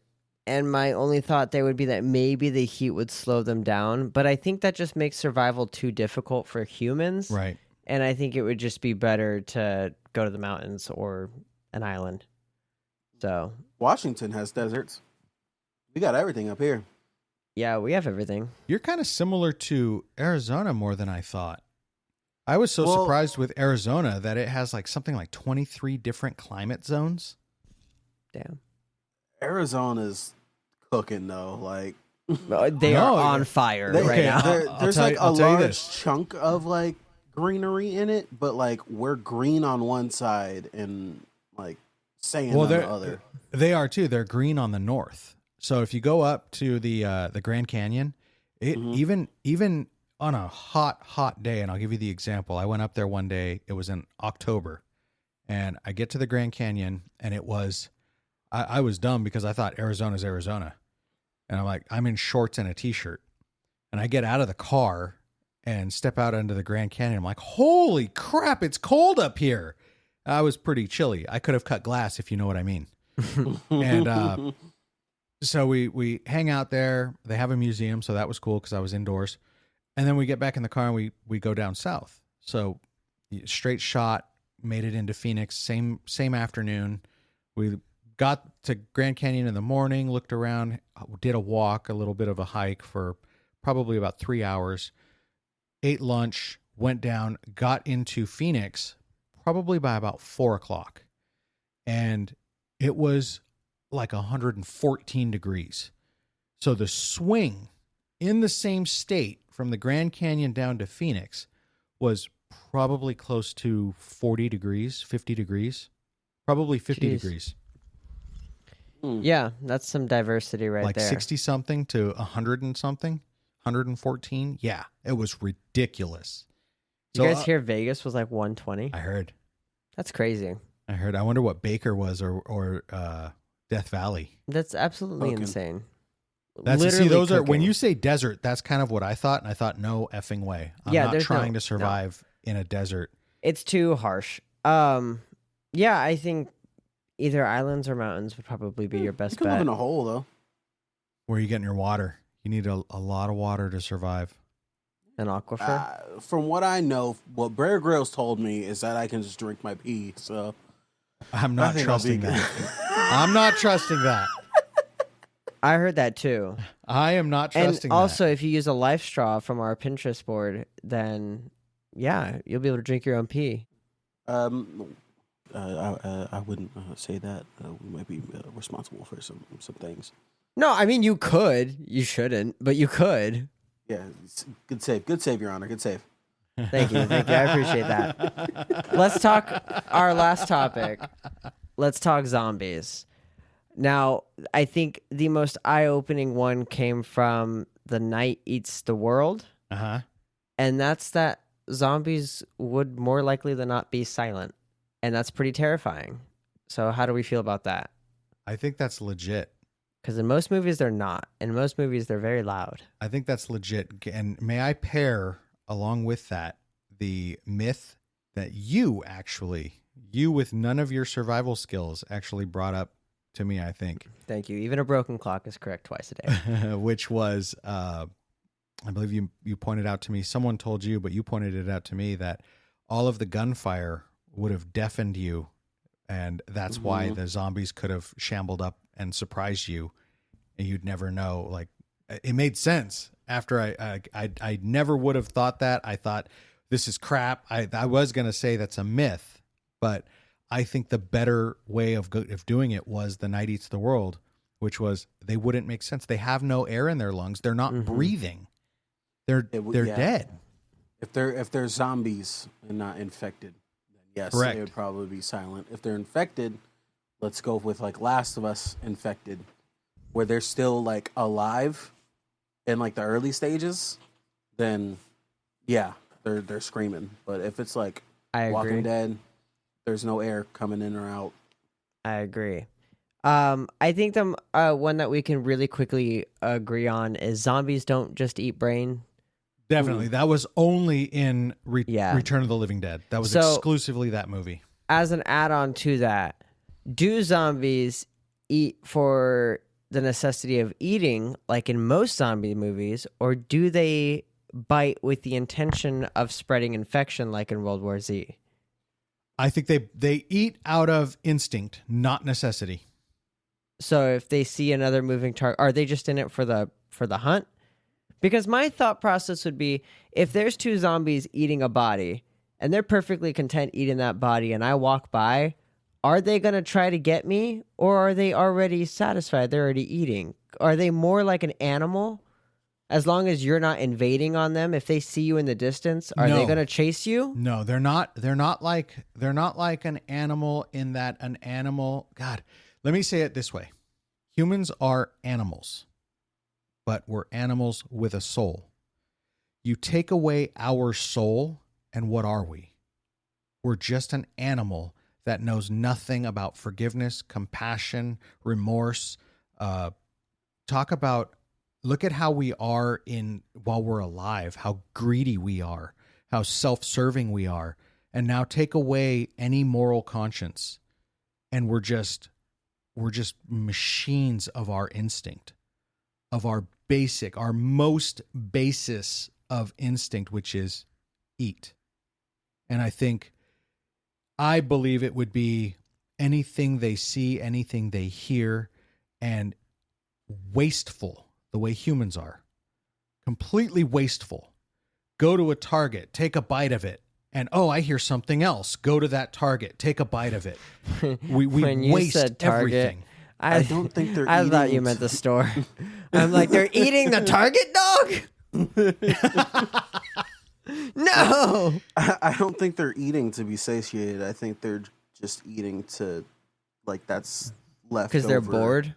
and my only thought there would be that maybe the heat would slow them down. But I think that just makes survival too difficult for humans. Right. And I think it would just be better to go to the mountains or an island. So Washington has deserts. We got everything up here. yeah, we have everything. You're kind of similar to Arizona more than I thought. I was so Well- surprised with Arizona that it has like something like 23 different climate zones. Damn. Arizona's cooking though. Like They No, are on fire they- right now. there's tell like you- a I'll tell you large this. chunk of like greenery in it, but like we're green on one side and like sand on the other. They are too. They're green on the north. So if you go up to the Grand Canyon, it even on a hot day, and I'll give you the example. I went up there one day. It was in October, and I get to the Grand Canyon, and it was I was dumb because I thought Arizona's Arizona, and I'm like, I'm in shorts and a t-shirt, and I get out of the car and step out into the Grand Canyon. I'm like, holy crap, it's cold up here. I was pretty chilly. I could have cut glass, if you know what I mean. And so we hang out there. They have a museum, so that was cool because I was indoors. And then we get back in the car and we go down south. So straight shot, made it into Phoenix, same afternoon. We got to Grand Canyon in the morning, looked around, did a walk, a little bit of a hike for probably about 3 hours, ate lunch, went down, got into Phoenix probably by about 4:00. And it was like 114 degrees. So the swing in the same state from the Grand Canyon down to Phoenix was probably close to 40 degrees, 50 degrees, probably 50 Jeez. degrees. Yeah, that's some diversity right Like there. 60 something to 100 and something, 114. Yeah, it was ridiculous. You guys hear Vegas was like 120? I heard. That's crazy. I wonder what Baker was or Death Valley. That's absolutely Cooking. insane. That's Literally those are when cooking. you say desert, that's kind of what I thought, and I thought no effing way. I'm Yeah, not there's trying no- to survive in a desert. It's too harsh. Yeah, I think either islands or mountains would probably be your You best can live bet. in a hole though. Where are you getting your water? You need a lot of water to survive. An aquifer. From what I know, what Bear Grylls told me is that I can just drink my pee. So I'm I not think I'll be trusting good. that. I'm not trusting that. I heard that too. I am not trusting And also, that. if you use a life straw from our Pinterest board, then yeah, you'll be able to drink your own pee. I wouldn't say that. We might be responsible for some things. No, I mean you could. You shouldn't, but you could. Yeah, good save, Your Honor, good save. Thank you. I appreciate that. Let's talk our last topic. Let's talk zombies. Now, I think the most eye-opening one came from The Night Eats the World, Uh-huh. and that's that zombies would more likely than not be silent, and that's pretty terrifying. So how do we feel about that? I think that's legit. Because in most movies, they're not. In most movies, they're very loud. I think that's legit. And may I pair along with that the myth that you with none of your survival skills actually brought up to me, I think, Thank you. Even a broken clock is correct twice a day. which was, I believe you pointed out to me, someone told you, but you pointed it out to me that all of the gunfire would have deafened you. And that's why the zombies could have shambled up and surprised you, and you'd never know. Like, it made sense after I never would have thought that. I thought this is crap. I was going to say that's a myth, but I think the better way of doing it was The Night Eats the World, which was they wouldn't make sense. They have no air in their lungs. They're not breathing. They're Yeah. dead. If they're zombies and not infected, then yes, Correct. they would probably be silent. If they're infected, let's go with like Last of Us infected, where they're still like alive in like the early stages, then yeah, they're screaming. But if it's like I agree. Walking Dead, there's no air coming in or out. I agree. I think the one that we can really quickly agree on is zombies don't just eat brain. Definitely. That was only in Yeah. Return of the Living Dead. That was So- exclusively that movie. As an add-on to that, do zombies eat for the necessity of eating, like in most zombie movies, or do they bite with the intention of spreading infection, like in World War Z? I think they eat out of instinct, not necessity. So if they see another moving target, are they just in it for the hunt? Because my thought process would be, if there's two zombies eating a body and they're perfectly content eating that body and I walk by, are they going to try to get me, or are they already satisfied? They're already eating. Are they more like an animal? As long as you're not invading on them, if they see you in the distance, are they No. going to chase you? No, they're not. They're not like an animal in that an animal. God, let me say it this way: humans are animals, but we're animals with a soul. You take away our soul, and what are we? We're just an animal that knows nothing about forgiveness, compassion, remorse. Look at how we are while we're alive, how greedy we are, how self-serving we are, and now take away any moral conscience, and we're just machines of our instinct, of our most basis of instinct, which is eat. And I believe it would be anything they see, anything they hear, and wasteful, the way humans are. Completely wasteful. Go to a Target, take a bite of it, and I hear something else. Go to that Target, take a bite of it. We When you waste said Target, everything. I don't think they're I eating thought you meant the store. I'm like, they're eating the Target dog? No! I don't think they're eating to be satiated. I think they're just eating to, like, that's left Because they're bored?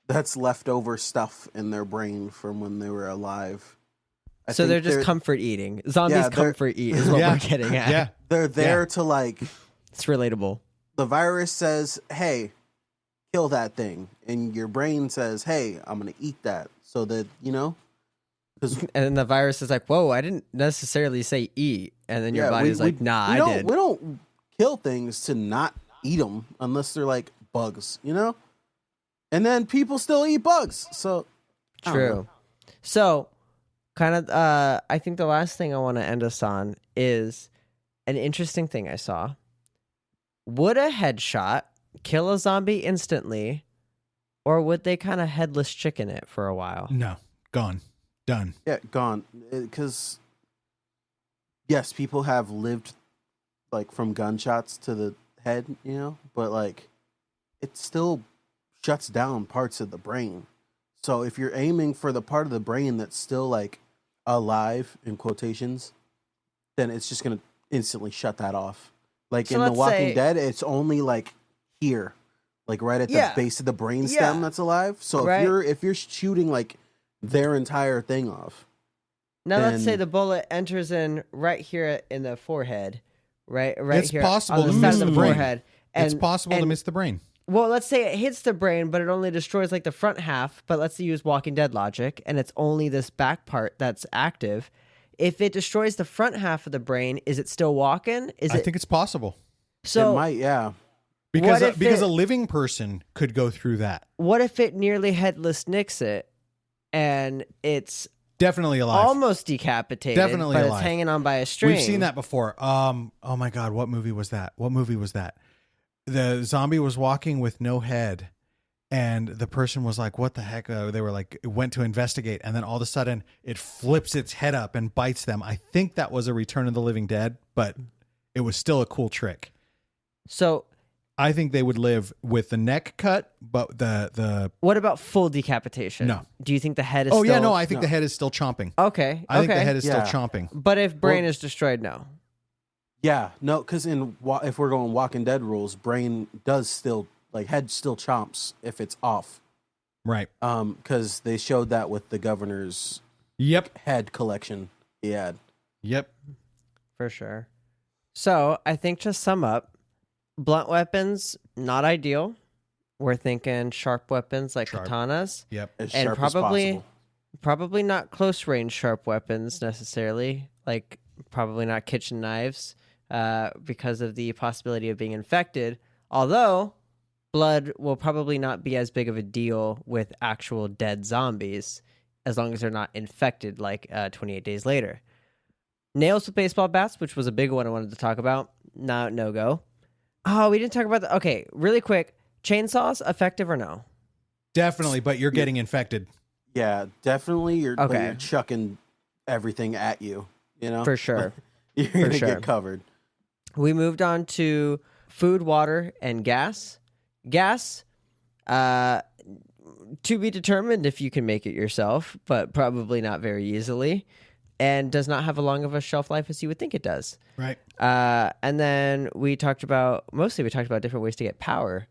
That's leftover stuff in their brain from when they were alive. So they're just comfort eating. Zombies comfort eat is what we're getting at. Yeah. They're there to, like, It's relatable. the virus says, hey, kill that thing. And your brain says, hey, I'm going to eat that. So that, And then the virus is like, whoa, I didn't necessarily say eat. And then your body's like, nah, I did. We don't kill things to not eat them unless they're like bugs, And then people still eat bugs. So I don't know. True. So, kind of, I think the last thing I want to end us on is an interesting thing I saw. Would a headshot kill a zombie instantly, or would they kind of headless chicken it for a while? No, gone. Done. Yeah, gone. Because, yes, people have lived, like, from gunshots to the head, but, like, it still shuts down parts of the brain. So if you're aiming for the part of the brain that's still, like, alive, in quotations, then it's just going to instantly shut that off. Like, So in The let's Walking say- Dead, it's only, like, here. Like, right at the base of the brain stem that's alive. So Right. if you're shooting, like, their entire thing off. Now, let's say then- the bullet enters in right here in the forehead, right It's here possible on the to side miss of the the brain. forehead. It's possible to miss the brain. Well, let's say it hits the brain, but it only destroys like the front half. But let's use Walking Dead logic, and it's only this back part that's active. If it destroys the front half of the brain, is it still walking? I think it's possible. So? It might, yeah. Because if because it- a living person could go through that. What if it nearly headless nicks it, and it's Definitely alive. almost decapitated, Definitely but alive. it's hanging on by a string? We've seen that before. Oh my God, what movie was that? The zombie was walking with no head, and the person was like, "What the heck?" They were like, went to investigate, and then all of a sudden, it flips its head up and bites them. I think that was a Return of the Living Dead, but it was still a cool trick. So, I think they would live with the neck cut, but the what about full decapitation? No. Do you think the head is? oh still... yeah, no, I think the head is still chomping. Okay. I think the okay. head is Yeah. still chomping. But if brain is destroyed, no. Yeah, no, because if we're going Walking Dead rules, brain does still, like, head still chomps if it's off. Right. Because they showed that with the governor's Yep. head collection he had. Yep. For sure. So I think to sum up, blunt weapons, not ideal. We're thinking sharp weapons like Sharp. katanas. Yep. As And sharp probably- as possible. Probably not close range sharp weapons necessarily, like probably not kitchen knives, because of the possibility of being infected. Although blood will probably not be as big of a deal with actual dead zombies as long as they're not infected like 28 days later. Nails with baseball bats, which was a big one I wanted to talk about. No go. Oh, we didn't talk about the. Okay, really quick. Chainsaws, effective or no? Definitely, but you're getting infected. Yeah, definitely. But Okay. you're chucking everything at you. You know, For sure. you're For gonna sure. get covered. We moved on to food, water, and gas. Gas, to be determined if you can make it yourself, but probably not very easily, and does not have a long of a shelf life as you would think it does. Right. And then we talked about different ways to get power,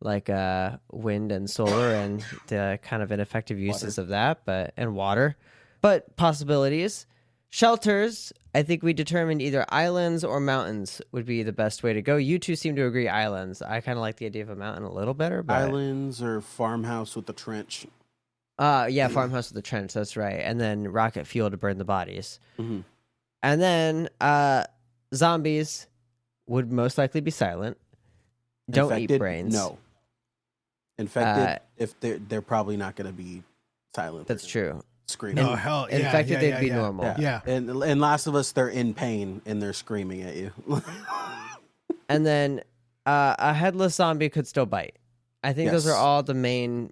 like wind and solar, and the kind of ineffective uses of that, and water. But possibilities. Shelters, I think we determined either islands or mountains would be the best way to go. You two seem to agree islands. I kind of like the idea of a mountain a little better. But... Islands or farmhouse with the trench. Yeah, farmhouse with the trench, that's right. And then rocket fuel to burn the bodies. Mm-hmm. And then zombies would most likely be silent. Don't Infected, eat brains. No. Infected, if they're probably not going to be silent. That's true. Screaming. No, hell, yeah. Infected, they'd be yeah. normal. Yeah. And Last of Us, they're in pain and they're screaming at you. And then a headless zombie could still bite. I think those Yes. are all the main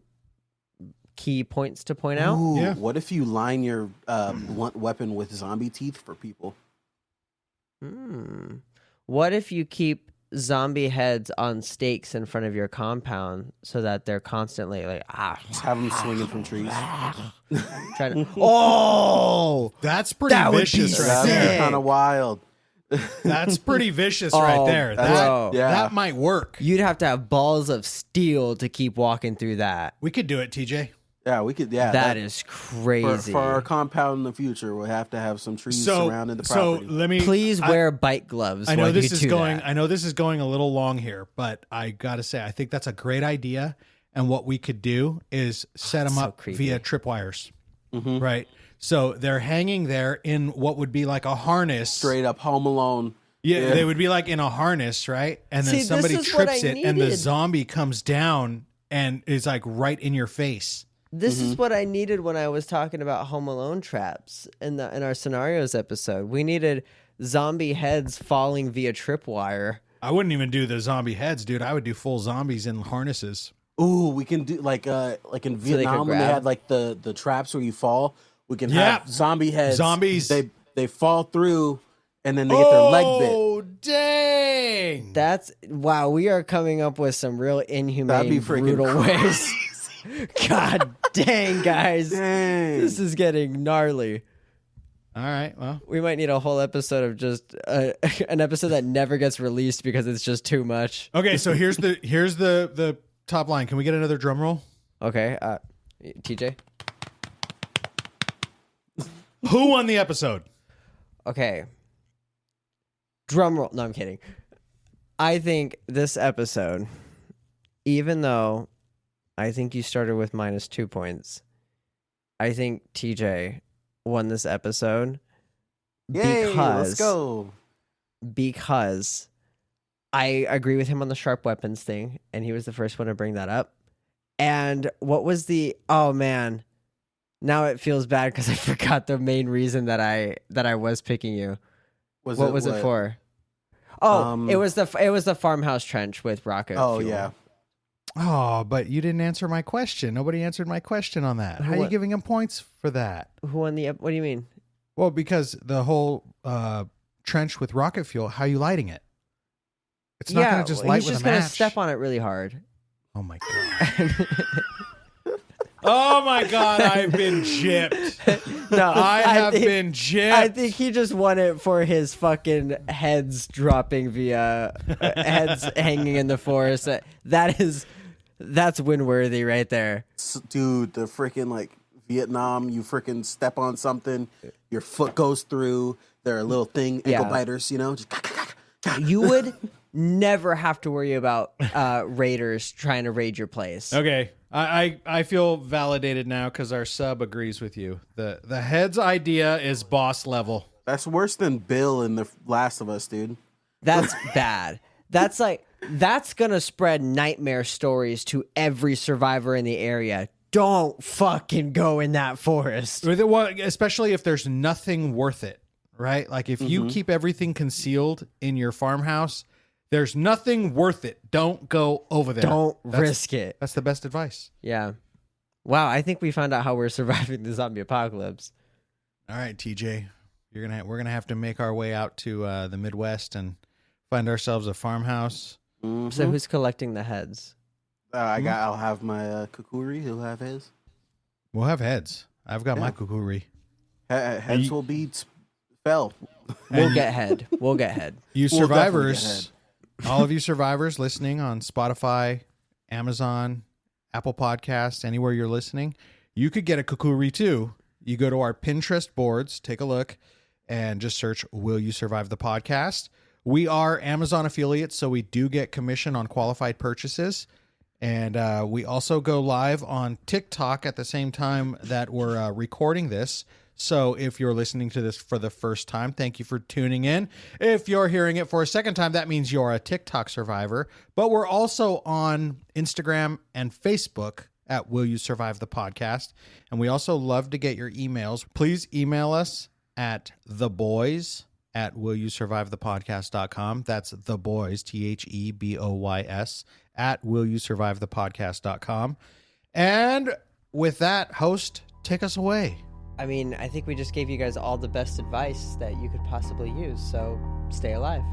key points to point out. Ooh, Yeah. What if you line your blunt weapon with zombie teeth for people? What if you keep zombie heads on stakes in front of your compound so that they're constantly like Just have them swinging from trees. trying to oh That's pretty That would vicious be right That'd there. sick. kind of wild. That's pretty vicious right there. bro. Yeah. That might work. you'd have to have balls of steel to keep walking through that. We could do it, TJ. Yeah, we could. Yeah, That is crazy. for our compound in the future. We'll have to have some trees So, surrounding the property. let me Please wear bite gloves. I know while this you is do going. that. I know this is going a little long here, but I gotta say, I think that's a great idea. And what we could do is set them so up creepy. via tripwires, Mhm. right? So they're hanging there in what would be like a harness. Straight up Home Alone. Yeah, they would be like in a harness, right? And then See, this somebody is what trips I it, and the needed. zombie comes down and is like right in your face. This is what I needed when I was talking about Home Alone traps in our scenarios episode. We needed zombie heads falling via tripwire. I wouldn't even do the zombie heads, dude. I would do full zombies in harnesses. Ooh, we can do like in they could Vietnam when they grab? had like the traps where you fall. We can Yeah. have zombie heads. Zombies. They fall through, and then they get their leg bit. Oh, dang. That's wow. We are coming up with some real inhumane, That'd be freaking brutal ways. God dang, guys, Dang. this is getting gnarly. All right, well. We might need a whole episode of just an episode that never gets released because it's just too much. Okay, so here's the top line. Can we get another drum roll? Okay, TJ. Who won the episode? Okay. Drum roll. No, I'm kidding. I think this episode, even though I think you started with -2 points, I think TJ won this episode Yay, let's go. because I agree with him on the sharp weapons thing, and he was the first one to bring that up. And what was oh man, now it feels bad because I forgot the main reason that I was picking you. What was it for? Oh, it was the farmhouse trench with rocket Oh fuel. yeah. Oh, but you didn't answer my question. Nobody answered my question on that. How are you What? giving him points for that? Who won the? What do you mean? Well, because the whole trench with rocket fuel, how are you lighting it? It's not going to just light he's with just a gonna match. step on it really hard. Oh my god. Oh my god, I've been gypped. No, I have think- been gypped. I think he just won it for his fucking heads dropping via heads hanging in the forest. That's win-worthy right there. Dude, the freaking like Vietnam, you freaking step on something, your foot goes through. They're a little thing, ankle Yeah. biters, you know. Just You would never have to worry about raiders trying to raid your place. Okay. I feel validated now because our sub agrees with you. The head's idea is boss level. That's worse than Bill in The Last of Us, dude. That's bad. That's gonna spread nightmare stories to every survivor in the area. Don't fucking go in that forest. Especially if there's nothing worth it, right? Like if you keep everything concealed in your farmhouse, there's nothing worth it. Don't go over there. Don't risk it. That's the best advice. Yeah. Wow, I think we found out how we're surviving the zombie apocalypse. All right, TJ. We're gonna have to make our way out to the Midwest and find ourselves a farmhouse. So who's collecting the heads? I'll have my kukuri. He'll have his. We'll have heads. I've got my kukuri. Heads will be fell. We'll get head. We'll get head. You We'll survivors, all of you survivors listening on Spotify, Amazon, Apple Podcasts, anywhere you're listening, you could get a kukuri too. You go to our Pinterest boards, take a look, and just search "Will You Survive the Podcast?" We are Amazon affiliates, so we do get commission on qualified purchases. And we also go live on TikTok at the same time that we're recording this. So if you're listening to this for the first time, thank you for tuning in. If you're hearing it for a second time, that means you're a TikTok survivor. But we're also on Instagram and Facebook at Will You Survive the Podcast. And we also love to get your emails. Please email us at theboys@willyousurvivethepodcast.com. That's theboys, THEBOYS, at willyousurvivethepodcast.com. And with that, host, take us away. I mean, I think we just gave you guys all the best advice that you could possibly use, so stay alive.